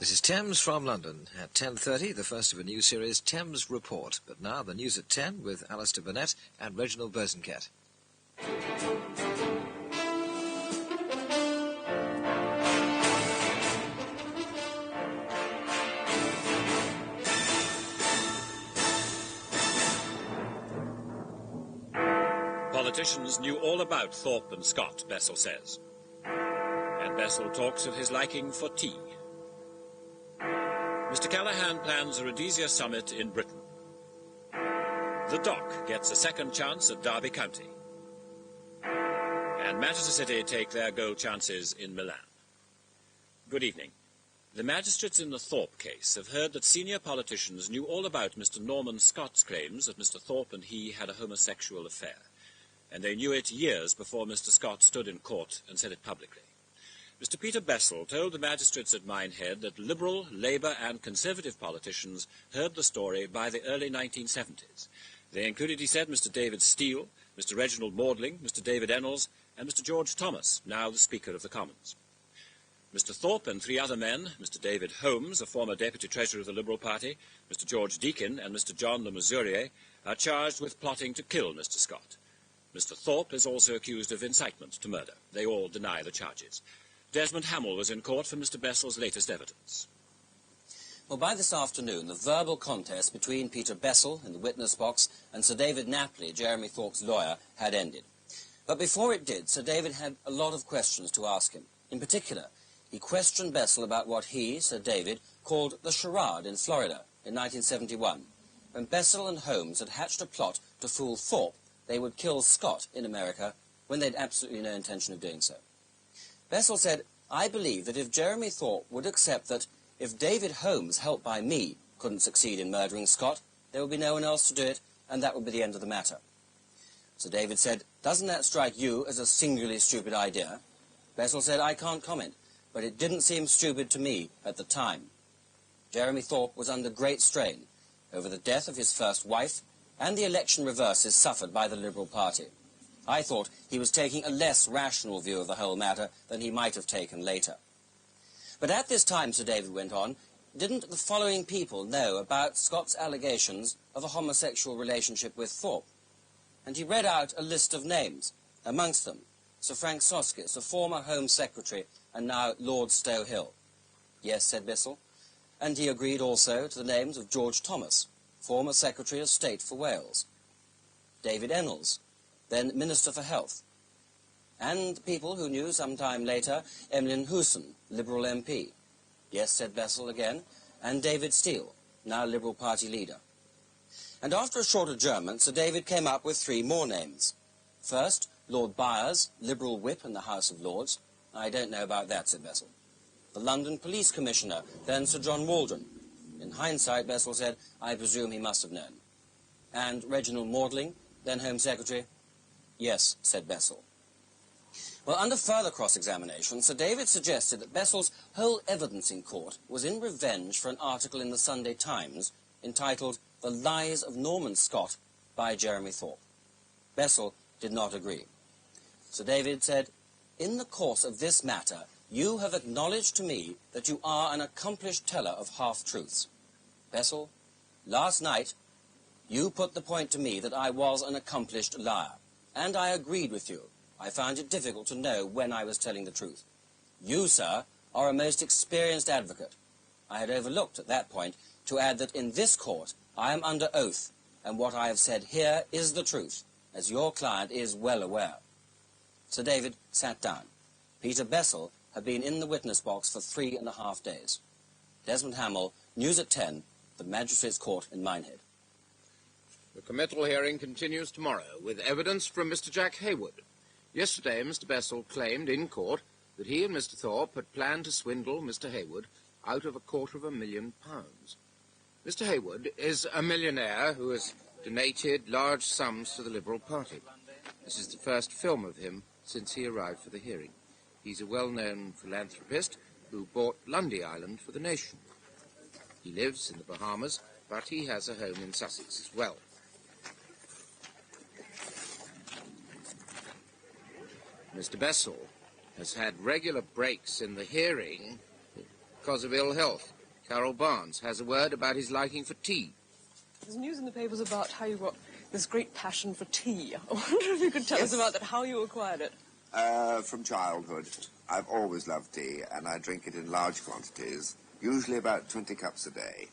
This is Thames from London. At 10:30, the first of a new series, Thames Report. But now the news at 10 with Alistair Burnett and Reginald Bosanquet. Politicians knew all about Thorpe and Scott, Bessel says. And Bessel talks of his liking for tea. Mr. Callaghan plans a Rhodesia summit in Britain. The Dock gets a second chance at Derby County. And Manchester City take their goal chances in Milan. Good evening. The magistrates in the Thorpe case have heard that senior politicians knew all about Mr. Norman Scott's claims that Mr. Thorpe and he had a homosexual affair. And they knew it years before Mr. Scott stood in court and said it publicly. Mr. Peter Bessel told the magistrates at Minehead that Liberal, Labour and Conservative politicians heard the story by the early 1970s. They included, he said, Mr. David Steele, Mr. Reginald Maudling, Mr. David Ennals and Mr. George Thomas, now the Speaker of the Commons. Mr. Thorpe and three other men, Mr. David Holmes, a former Deputy Treasurer of the Liberal Party, Mr. George Deakin and Mr. John Le Mesurier, are charged with plotting to kill Mr. Scott. Mr. Thorpe is also accused of incitement to murder. They all deny the charges. Desmond Hamill was in court for Mr. Bessel's latest evidence. Well, by this afternoon, the verbal contest between Peter Bessel in the witness box and Sir David Napley, Jeremy Thorpe's lawyer, had ended. But before it did, Sir David had a lot of questions to ask him. In particular, he questioned Bessel about what he, Sir David, called the charade in Florida in 1971, when Bessel and Holmes had hatched a plot to fool Thorpe they would kill Scott in America when they'd absolutely no intention of doing so. Bessel said, "I believe that if Jeremy Thorpe would accept that if David Holmes, helped by me, couldn't succeed in murdering Scott, there would be no one else to do it, and that would be the end of the matter." Sir David said, "Doesn't that strike you as a singularly stupid idea?" Bessel said, "I can't comment, but it didn't seem stupid to me at the time." Jeremy Thorpe was under great strain over the death of his first wife and the election reverses suffered by the Liberal Party. I thought he was taking a less rational view of the whole matter than he might have taken later. But at this time, Sir David went on, didn't the following people know about Scott's allegations of a homosexual relationship with Thorpe? And he read out a list of names, amongst them Sir Frank Soskis, a former Home Secretary and now Lord Stow-Hill. Yes, said Bessel, and he agreed also to the names of George Thomas, former Secretary of State for Wales, David Ennals, then Minister for Health, and people who knew some time later Emlyn Hooson, Liberal MP. Yes, said Bessel again, and David Steele, now Liberal Party leader. And after a short adjournment, Sir David came up with three more names. First, Lord Byers, Liberal Whip in the House of Lords. I don't know about that, said Bessel. The London Police Commissioner, then Sir John Waldron. In hindsight, Bessel said, I presume he must have known. And Reginald Maudling, then Home Secretary? Yes, said Bessel. Well, under further cross-examination, Sir David suggested that Bessel's whole evidence in court was in revenge for an article in the Sunday Times entitled The Lies of Norman Scott by Jeremy Thorpe. Bessel did not agree. Sir David said, in the course of this matter, you have acknowledged to me that you are an accomplished teller of half-truths. Bessel, last night, you put the point to me that I was an accomplished liar, and I agreed with you. I found it difficult to know when I was telling the truth. You, sir, are a most experienced advocate. I had overlooked at that point to add that in this court I am under oath, and what I have said here is the truth, as your client is well aware. Sir David sat down. Peter Bessel had been in the witness box for 3.5 days. Desmond Hamill, News at 10, the Magistrates' Court in Minehead. The committal hearing continues tomorrow with evidence from Mr. Jack Haywood. Yesterday, Mr. Bessel claimed in court that he and Mr. Thorpe had planned to swindle Mr. Haywood out of £250,000. Mr. Haywood is a millionaire who has donated large sums to the Liberal Party. This is the first film of him since he arrived for the hearing. He's a well-known philanthropist who bought Lundy Island for the nation. He lives in the Bahamas, but he has a home in Sussex as well. Mr. Bessel has had regular breaks in the hearing because of ill health. Carol Barnes has a word about his liking for tea. There's news in the papers about how you got this great passion for tea. I wonder if you could tell us about that, how you acquired it. From childhood. I've always loved tea, and I drink it in large quantities, usually about 20 cups a day.